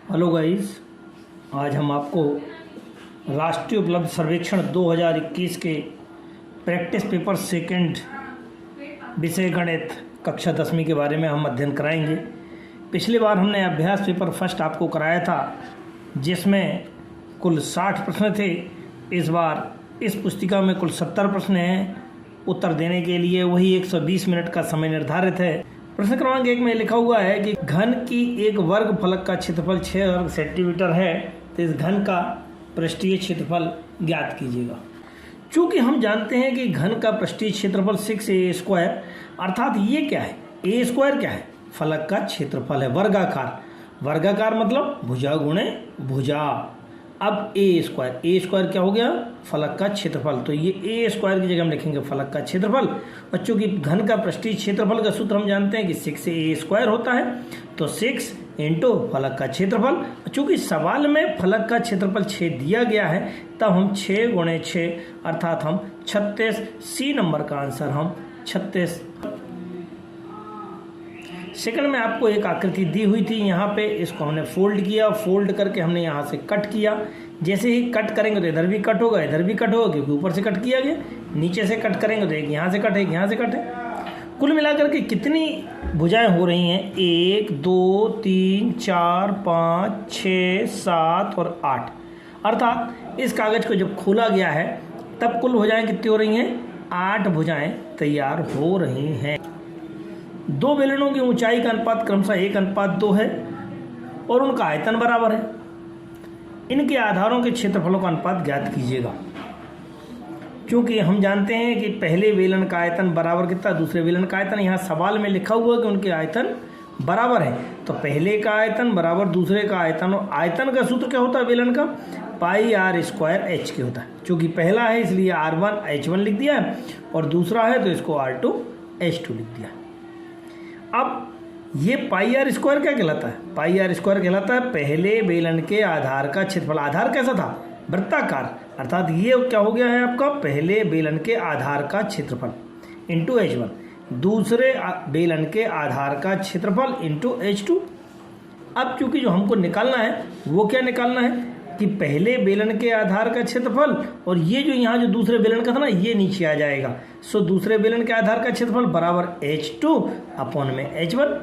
Hello guys, आज हम आपको राष्ट्रीय उपलब्ध सर्वेक्षण 2021 के प्रैक्टिस पेपर सेकंड विषय गणित कक्षा 10वीं के बारे में हम अध्ययन कराएंगे। पिछली बार हमने अभ्यास पेपर फर्स्ट आपको कराया था जिसमें कुल 60 प्रश्न थे। इस बार इस पुस्तिका में कुल 70 प्रश्न हैं। उत्तर देने के लिए वही 120 मिनट का समय निर्धारित है। प्रश्न क्रमांक 1 में लिखा हुआ है कि घन की एक वर्ग फलक का क्षेत्रफल 6 वर्ग सेंटीमीटर है, तो इस घन का पृष्ठीय क्षेत्रफल ज्ञात कीजिएगा। चूंकि हम जानते हैं कि घन का पृष्ठीय क्षेत्रफल 6a², अर्थात ये क्या है, a² क्या है, फलक का क्षेत्रफल है। वर्गाकार, वर्गाकार मतलब भुजा गुणे भुजा। अब a² क्या हो गया, फलक का क्षेत्रफल। तो ये a² की जगह हम लिखेंगे फलक का क्षेत्रफल। बच्चों की घन का पृष्ठीय क्षेत्रफल का सूत्र हम जानते हैं कि 6a² होता है, तो 6 इंटू फलक का क्षेत्रफल। चूंकि सवाल में फलक का क्षेत्रफल 6 दिया गया है, तब हम 6 गुणे 6 अर्थात हम 36, सी नंबर का आंसर हम 36। सेकंड में आपको एक आकृति दी हुई थी, यहाँ पे इसको हमने फोल्ड किया, फोल्ड करके हमने यहाँ से कट किया। जैसे ही कट करेंगे तो इधर भी कट होगा, इधर भी कट होगा, क्योंकि ऊपर से कट किया गया। नीचे से कट करेंगे तो एक यहाँ से कट है, एक यहाँ से कट है। कुल मिलाकर के कितनी भुजाएं हो रही हैं, 1 2 3 4 5 6 7 और 8। अर्थात इस कागज़ को जब खोला गया है तब कुल भुजाएं कितनी हो रही हैं, 8 भुजाएं तैयार हो रही हैं। दो बेलनों की ऊंचाई का अनुपात क्रमशः 1:2 है और उनका आयतन बराबर है। इनके आधारों के क्षेत्रफलों का अनुपात ज्ञात कीजिएगा। क्योंकि हम जानते हैं कि पहले बेलन का आयतन बराबर कितना, दूसरे बेलन का आयतन, यहाँ सवाल में लिखा हुआ कि उनके आयतन बराबर है, तो पहले का आयतन बराबर दूसरे का आयतन। और आयतन का सूत्र क्या होता है बेलन का, πr² h के होता है। चूँकि पहला है इसलिए r1 h1 लिख दिया है और दूसरा है तो इसको r2 h2 लिख दिया। अब ये πr² क्या कहलाता है, πr² कहलाता है पहले बेलन के आधार का क्षेत्रफल। आधार कैसा था, वृत्ताकार, अर्थात ये क्या हो गया है आपका पहले बेलन के आधार का क्षेत्रफल इंटू h1, दूसरे बेलन के आधार का क्षेत्रफल इंटू h2। अब क्योंकि जो हमको निकालना है वो क्या निकालना है कि पहले बेलन के आधार का क्षेत्रफल, और ये जो यहाँ जो दूसरे बेलन का था ना ये नीचे आ जाएगा। सो दूसरे बेलन के आधार का क्षेत्रफल बराबर h2 अपॉन में h1।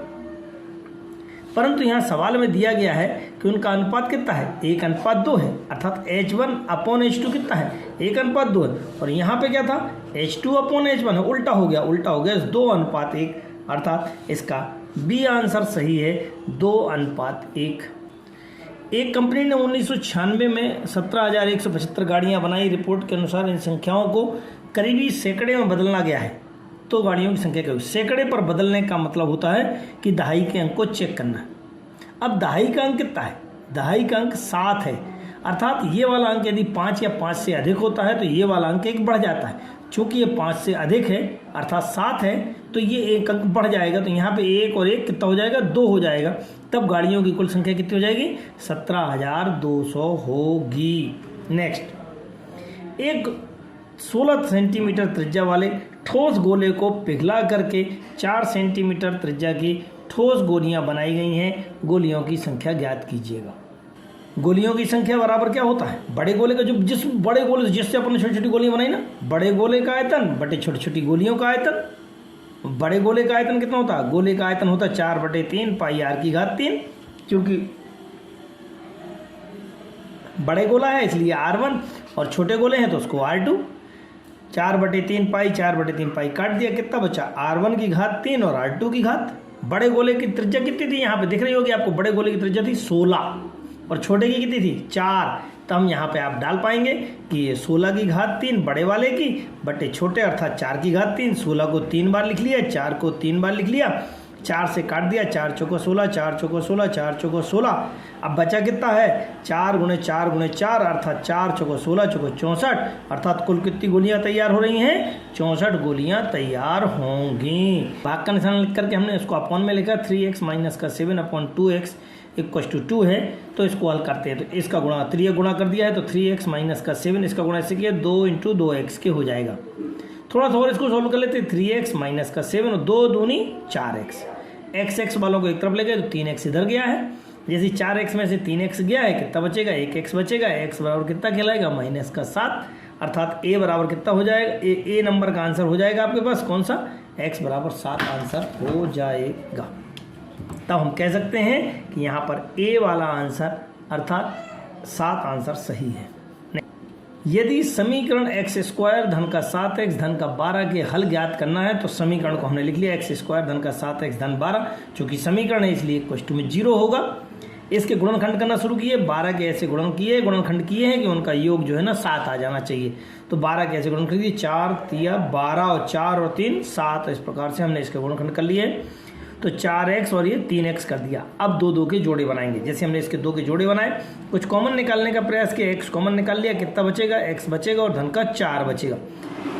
परंतु यहाँ सवाल में दिया गया है कि उनका अनुपात कितना है, 1:2 है, अर्थात h1 अपॉन h2 कितना है, 1:2 है। और यहाँ पे क्या था, h2 अपॉन h1 है, उल्टा हो गया 2:1, अर्थात इसका बी आंसर सही है, 2:1। एक कंपनी ने 1996 में 17,175 गाड़ियां बनाई। रिपोर्ट के अनुसार इन संख्याओं को करीबी सैकड़े में बदलना गया है। तो गाड़ियों की संख्या क्या हुई, सैकड़े पर बदलने का मतलब होता है कि दहाई के अंक को चेक करना है। अब दहाई का अंक कितना है, दहाई का अंक 7 है, अर्थात ये वाला अंक यदि 5 या 5 से अधिक होता है तो ये वाला अंक 1 बढ़ जाता है। चूँकि ये 5 से अधिक है अर्थात 7 है तो ये 1 अंक बढ़ जाएगा। तो यहाँ पे 1 और 1 कितना हो जाएगा, 2 हो जाएगा। तब गाड़ियों की कुल संख्या कितनी हो जाएगी, 17,200 होगी। नेक्स्ट, एक 16 सेंटीमीटर त्रिज्या वाले ठोस गोले को पिघला करके 4 सेंटीमीटर त्रिज्या की ठोस गोलियां बनाई गई हैं। गोलियों की संख्या ज्ञात कीजिएगा। गोलियों की संख्या बराबर क्या होता है, बड़े गोले का जो जिस बड़े गोले जिससे अपन ने छोटी छोटी गोलियां बनाई ना, बड़े गोले का आयतन बटे छोटी छोटी गोलियों का आयतन। बड़े गोले का आयतन कितना होता है, गोले का आयतन होता है 4/3 πr3, क्योंकि बड़े गोला है इसलिए r1 और छोटे गोले हैं तो उसको r2। 4/3 π काट दिया, कितना बचा, r1 की घात 3 और r2 की घात। बड़े गोले की त्रिज्या कितनी थी, यहाँ पे दिख रही होगी आपको, बड़े गोले की त्रिज्या थी 16 और छोटे की कितनी थी 4। तो हम यहाँ पे आप डाल पाएंगे कि ये 16 की घात 3 बड़े वाले की बटे छोटे अर्थात 4 की घात 3। 16 को 3 बार लिख लिया, 4 को 3 बार लिख लिया, 4 से काट दिया, 4 चौको 16, 4 चौको 16, 4 चौको 16। अब बचा कितना है, 4 गुणे 4 गुणे 4 अर्थात 4 चौको 16 चौको 64, अर्थात कुल कितनी गोलियां तैयार हो रही हैं, 64 गोलियां तैयार होंगी। भाग का निशान लिख करके हमने उसको अपॉन में लिखा, 3x माइनस का 7 अपॉन 2x इक्वल टू 2 है। तो इसको हल करते हैं, तो इसका गुणा 3 गुणा कर दिया है तो 3x माइनस का 7, इसका गुणा ऐसे किया 2 × 2x के हो जाएगा। थोड़ा सा और इसको सॉल्व कर लेते हैं, 3x माइनस का 7 और 2 दूनी 4x। x वालों को एक तरफ ले गए तो 3x इधर गया है जैसे 4x में से 3x गया है, कितना बचेगा, 1x बचेगा। x बराबर कितना कहलाएगा, -7, अर्थात a बराबर कितना हो जाएगा, ए नंबर का आंसर हो जाएगा आपके पास कौन सा, x बराबर 7 आंसर हो जाएगा। तब हम कह सकते हैं कि यहाँ पर a वाला आंसर अर्थात 7 आंसर सही है। यदि समीकरण x² धन का 7x धन का 12 के हल ज्ञात करना है तो समीकरण को हमने लिख लिया x² धन का 7x धन 12, चूंकि समीकरण है इसलिए इक्वल में 0 होगा। इसके गुणनखंड करना शुरू किए, 12 के ऐसे गुणनखंड किए हैं कि उनका योग जो है ना 7 आ जाना चाहिए। तो 12 के ऐसे गुणनखंड किए, 4 तिया 12 और 4 और 3 7, इस प्रकार से हमने इसके गुणनखंड कर लिए। तो 4x और ये 3x कर दिया। अब 2 के जोड़े बनाएंगे, जैसे हमने इसके 2 के जोड़े बनाए, कुछ कॉमन निकालने का प्रयास किया, x कॉमन निकाल लिया, कितना बचेगा, x बचेगा और धन का 4 बचेगा,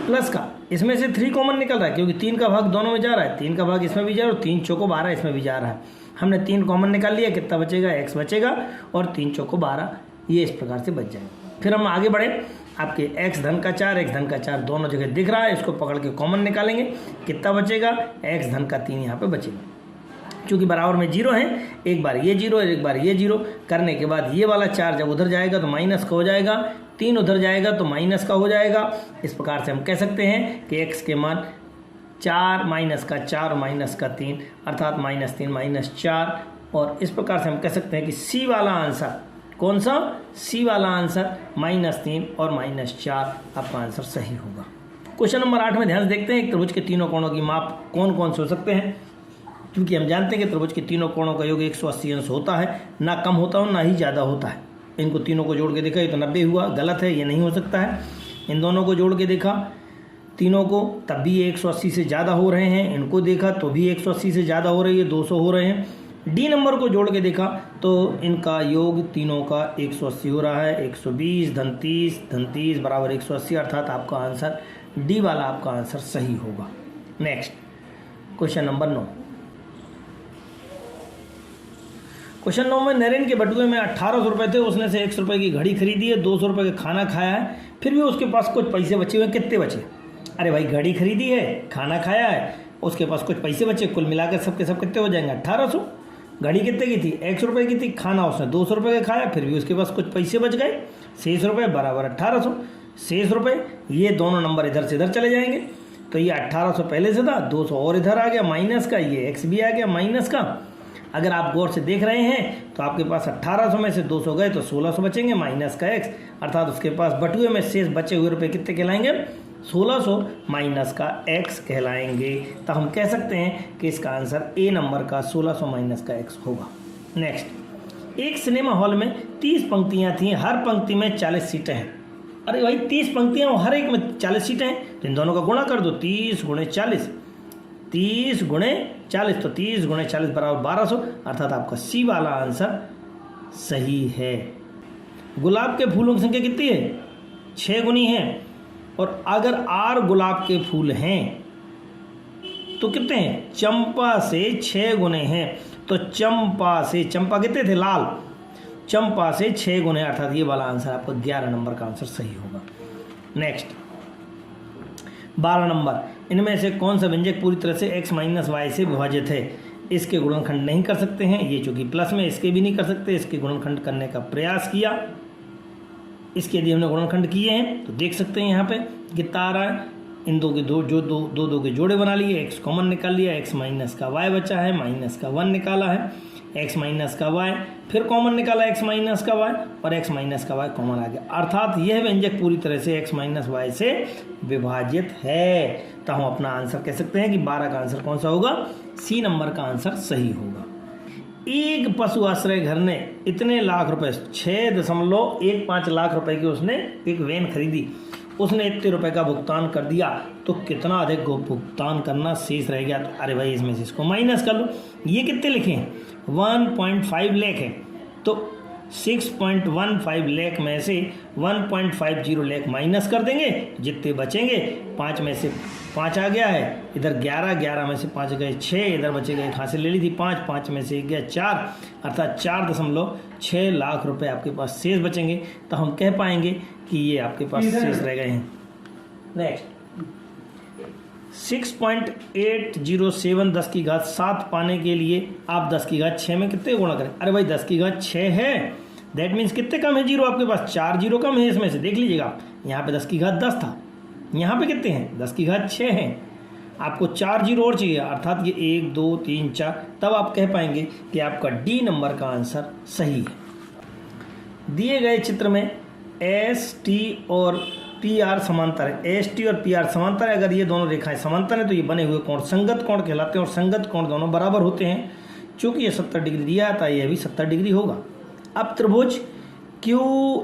प्लस का इसमें से 3 कॉमन निकल रहा है क्योंकि 3 का भाग दोनों में जा रहा है, 3 का भाग इसमें भी जा रहा है और 3 चौको 12 इसमें भी जा रहा है। हमने 3 कॉमन निकाल लिया, कितना बचेगा, x बचेगा और 3 चौको 12, ये इस प्रकार से बच जाएगा। फिर हम आगे बढ़े, आपके x धन का 4 x धन का 4 दोनों जगह दिख रहा है, इसको पकड़ के कॉमन निकालेंगे, कितना बचेगा, x धन का 3 यहाँ पे बचेगा। चूँकि बराबर में 0 है, एक बार ये 0 और एक बार ये 0 करने के बाद ये वाला 4 जब उधर जाएगा तो माइनस का हो जाएगा, 3 उधर जाएगा तो माइनस का हो जाएगा। इस प्रकार से हम कह सकते हैं कि x के मान 4 माइनस का 4 और माइनस का 3 अर्थात -3 -4, और इस प्रकार से हम कह सकते हैं कि C वाला आंसर कौन सा, C वाला आंसर -3 और -4 आपका आंसर सही होगा। क्वेश्चन नंबर 8 में ध्यान से देखते हैं, एक त्रिभुज के तीनों कोणों की माप कौन कौन से हो सकते हैं। क्योंकि हम जानते हैं कि त्रिभुज के तीनों कोणों का योग 180 अंश होता है, ना कम होता हो ना ही ज़्यादा होता है। इनको तीनों को जोड़ के देखा, ये तो 90 हुआ, गलत है, ये नहीं हो सकता है। इन दोनों को जोड़ के देखा तीनों को, तब भी ये 180 से ज़्यादा हो रहे हैं, इनको देखा तो भी 180 से ज़्यादा हो रही है, 200 हो रहे हैं। डी नंबर को जोड़ के देखा तो इनका योग तीनों का 180 हो रहा है, 120 धन 30 बराबर 180, अर्थात आपका आंसर डी वाला आपका आंसर सही होगा। Next question number 9। क्वेश्चन 9 में नरेन के बटुए में 1800 रुपये थे, उसने से 100 रुपये की घड़ी खरीदी है, 200 रुपये का खाना खाया है, फिर भी उसके पास कुछ पैसे बचे हुए, कितने बचे। अरे भाई घड़ी खरीदी है, खाना खाया है, उसके पास कुछ पैसे बचे, कुल मिलाकर सबके सब कितने हो जाएंगे 1800। घड़ी कितने की थी, 100 रुपये की थी, खाना उसने 200 रुपये का खाया, फिर भी उसके पास कुछ पैसे बच गए, शेष रुपये बराबर 1800। शेष रुपये ये दोनों नंबर इधर से इधर चले जाएंगे, तो ये 1800 पहले से था, 200 और इधर आ गया माइनस का, ये x भी आ गया माइनस का। अगर आप गौर से देख रहे हैं तो आपके पास 1800 में से 200 गए तो 1600 बचेंगे माइनस का x, अर्थात उसके पास बटुए में शेष बचे हुए रुपये कितने कहलाएंगे, 1600 माइनस का x कहलाएंगे। तो हम कह सकते हैं कि इसका आंसर ए नंबर का 1600 माइनस का x होगा। नेक्स्ट, एक सिनेमा हॉल में 30 पंक्तियाँ थीं, हर पंक्ति में 40 सीटें हैं। अरे भाई 30 पंक्तियाँ और हर एक में 40 सीटें हैं, तो इन दोनों का गुणा कर दो, 30 × 40, 30 × 40, तो 30 × 40 बराबर 1200, अर्थात आपका सी वाला आंसर सही है। गुलाब के फूलों की संख्या कितनी है, 6 गुनी है, और अगर 8 गुलाब के फूल हैं तो कितने हैं, चंपा से 6 गुने हैं, तो चंपा कितने थे, लाल, चंपा से 6 गुने, अर्थात ये वाला आंसर आपका 11 नंबर का आंसर सही होगा। नेक्स्ट 12 नंबर, इनमें से कौन सा व्यंजक पूरी तरह से x - y से विभाजित है। इसके गुणनखंड नहीं कर सकते हैं, ये चूंकि प्लस में, इसके भी नहीं कर सकते, इसके गुणनखंड करने का प्रयास किया, इसके यदि हमने गुणनखंड किए हैं तो देख सकते हैं यहाँ पे कितना आ रहा है। इन दो के जोड़े बना लिए, x कॉमन निकाल लिया, x माइनस का y बचा है, माइनस का 1 निकाला है, x माइनस का y, फिर कॉमन निकाला x माइनस का y, और x माइनस का y कॉमन आ गया, अर्थात यह व्यंजक पूरी तरह से x - y से विभाजित है। तो हम अपना आंसर कह सकते हैं कि 12 का आंसर कौन सा होगा, सी नंबर का आंसर सही होगा। एक पशु आश्रय घर ने इतने लाख रुपए, 6.15 लाख रुपए की उसने एक वैन खरीदी, उसने इतने रुपए का भुगतान कर दिया, तो कितना अधिक भुगतान करना शेष रह गया। तो अरे भाई इसमें से इसको माइनस कर लो, ये कितने लिखे हैं, 1.5 लाख है, तो 6.15 लाख में से 1.50 लाख माइनस कर देंगे, जितने बचेंगे 5 में से 5 आ गया है, इधर 11 में से 5 गए 6, इधर बचेगा, एक हाथ से ले ली थी 5 में से 1 गया 4, अर्थात 4.6 लाख रुपए आपके पास शेष बचेंगे। तो हम कह पाएंगे कि ये आपके पास शेष रह गए हैं। नेक्स्ट, 6.807 10 की घात 7 पाने के लिए आप 10 की घात 6 में कितने गुणा करें? अरे भाई 10 की घात 6 है, दैट मीन्स कितने कम है जीरो आपके पास? 4 जीरो कम है इसमें से, देख लीजिएगा आप। यहाँ पे 10 की घात 10 था, यहाँ पे कितने हैं? 10 की घात 6 हैं। आपको 4 जीरो और चाहिए, अर्थात ये 1 2 3 4, तब आप कह पाएंगे कि आपका डी नंबर का आंसर सही है। दिए गए चित्र में एस टी और पी आर समांतर है। एस टी और पी आर समांतर है। अगर ये दोनों रेखाएं समांतर है तो ये बने हुए कोण संगत कोण कहलाते हैं, और संगत कोण दोनों बराबर होते हैं। चूंकि ये 70 डिग्री दिया था, ये भी 70 डिग्री होगा। अब त्रिभुज क्यू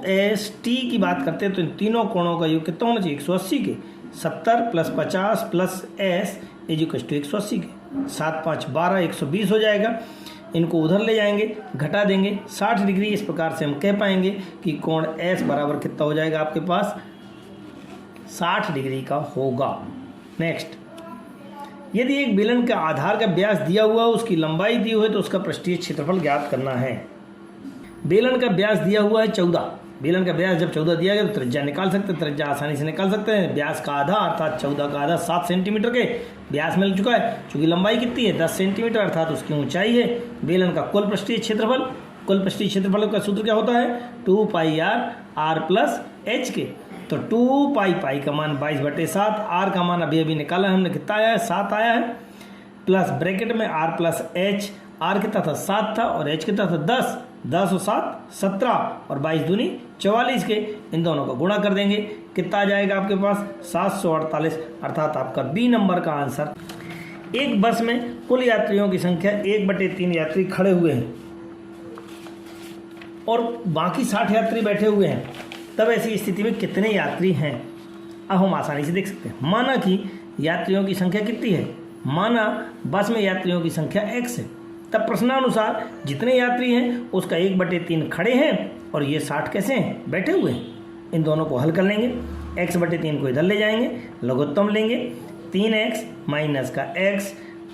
एस टी की बात करते हैं तो इन तीनों कोणों का योग कितना होना चाहिए? 180 के। 70 + 50 + एस इक्वल टू 180 के। 7 5 12 120 हो जाएगा। इनको उधर ले जाएंगे, घटा देंगे 60 डिग्री। इस प्रकार से हम कह पाएंगे कि कोण एस बराबर कितना हो जाएगा आपके पास? 60 डिग्री का होगा। नेक्स्ट, यदि एक बेलन का आधार का व्यास दिया हुआ, उसकी लंबाई दी हुई है, तो उसका पृष्ठीय क्षेत्रफल ज्ञात करना है। बेलन का व्यास दिया हुआ है 14। बेलन का व्यास जब 14 दिया गया तो त्रिज्या निकाल सकते हैं, त्रिज्या आसानी से निकाल सकते हैं। व्यास का आधा अर्थात 14 का आधा 7 सेंटीमीटर के व्यास मिल चुका है। चूंकि लंबाई कितनी है? 10 सेंटीमीटर, अर्थात उसकी ऊंचाई है। बेलन का कुल पृष्ठीय क्षेत्रफल, कुल पृष्ठीय क्षेत्रफल का सूत्र क्या होता है? 2 पाई r + h के। तो 2 पाई का मान 22/7, r का मान अभी निकाला हमने, कितना आया है? 7 आया है। प्लस ब्रैकेट में r + h, r कितना था? 7 था, और h कितना था? 10। 10 और 7 17, और 22 दूनी 44 के। इन दोनों को गुणा कर देंगे, कितना आ जाएगा आपके पास? 748, अर्थात आपका बी नंबर का आंसर। एक बस में कुल यात्रियों की संख्या 1/3 यात्री खड़े हुए हैं और बाकी 60 यात्री बैठे हुए हैं, तब ऐसी स्थिति में कितने यात्री हैं? अब हम आसानी से देख सकते हैं। माना कि यात्रियों की संख्या कितनी है? माना बस में यात्रियों की संख्या x है, तब प्रश्नानुसार जितने यात्री हैं उसका 1/3 खड़े हैं, और ये 60 कैसे हैं? बैठे हुए हैं। इन दोनों को हल कर लेंगे। x/3 को इधर ले जाएंगे, लघुत्तम लेंगे। 3x - का x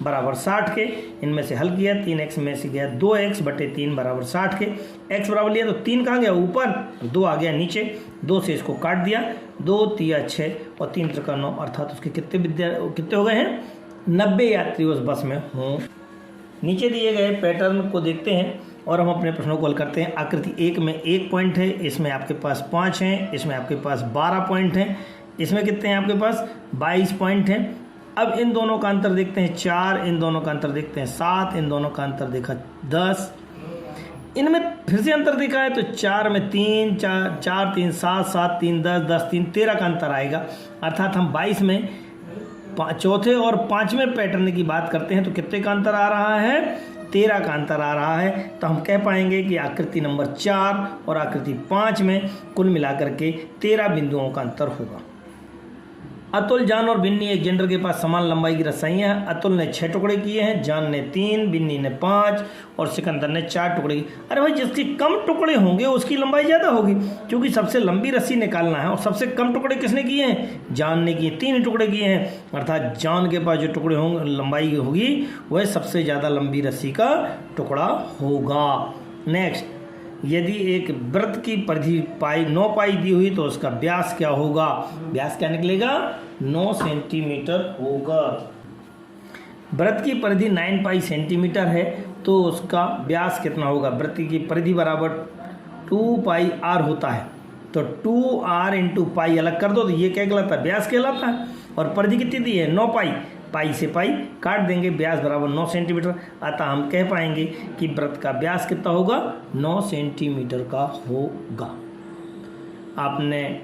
बराबर 60 के। इनमें से हल किया, 3x में से गया 2x/3 बराबर 60 के। x बराबर लिया तो 3 कहाँ गया? ऊपर, 2 आ गया नीचे। 2 से इसको काट दिया, 2 3 6 और 3 3 9, अर्थात उसके कितने हो गए हैं? 90 यात्री उस बस में हों। नीचे दिए गए पैटर्न को देखते हैं और हम अपने प्रश्नों को हल करते हैं। आकृति 1 में 1 पॉइंट है, इसमें आपके पास 5 हैं, इसमें आपके पास 12 पॉइंट हैं, इसमें कितने हैं आपके पास? 22 पॉइंट हैं। अब इन दोनों का अंतर देखते हैं 4, इन दोनों का अंतर देखते हैं 7, इन दोनों का अंतर देखा 10। इनमें फिर से अंतर देखा है तो 4 में 3, 4 3 7, 7 3 10, 10 3 13 का अंतर आएगा। अर्थात हम 22 में चौथे और 5वें पैटर्न की बात करते हैं तो कितने का अंतर आ रहा है? 13 का अंतर आ रहा है। तो हम कह पाएंगे कि आकृति नंबर 4 और आकृति 5 में कुल मिलाकर के 13 बिंदुओं का अंतर होगा। अतुल, जान और बिन्नी एक जेंडर के पास समान लंबाई की रस्साइयाँ हैं। अतुल ने 6 टुकड़े किए हैं, जान ने 3, बिन्नी ने 5 और सिकंदर ने 4 टुकड़े। अरे भाई, जिसके कम टुकड़े होंगे उसकी लंबाई ज़्यादा होगी, क्योंकि सबसे लंबी रस्सी निकालना है। और सबसे कम टुकड़े किसने किए हैं? जान ने किए, 3 टुकड़े किए हैं। अर्थात जान के पास जो टुकड़े होंगे, लंबाई होगी, वह सबसे ज़्यादा लंबी रस्सी का टुकड़ा होगा। नेक्स्ट, यदि एक वृत्त की परिधि 9 पाई दी हुई तो उसका व्यास क्या होगा? व्यास क्या निकलेगा? 9 सेंटीमीटर होगा। वृत्त की परिधि 9 पाई सेंटीमीटर है तो उसका व्यास कितना होगा? वृत्त की परिधि बराबर 2 पाई r होता है, तो 2r × पाई अलग कर दो तो ये क्या कहलाता है? व्यास कहलाता है। और परिधि कितनी दी है? 9 पाई। पाई से पाई काट देंगे, व्यास बराबर 9 सेंटीमीटर। अतः हम कह पाएंगे कि वृत्त का व्यास कितना होगा? 9 सेंटीमीटर का होगा। आपने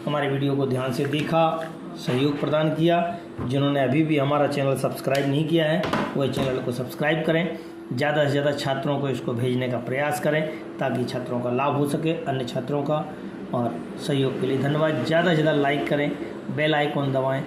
हमारे वीडियो को ध्यान से देखा, सहयोग प्रदान किया। जिन्होंने अभी भी हमारा चैनल सब्सक्राइब नहीं किया है वह चैनल को सब्सक्राइब करें। ज़्यादा से ज़्यादा छात्रों को इसको भेजने का प्रयास करें ताकि छात्रों का लाभ हो सके, अन्य छात्रों का। और सहयोग के लिए धन्यवाद। ज़्यादा से ज़्यादा लाइक करें, बेल आइकॉन दबाएं।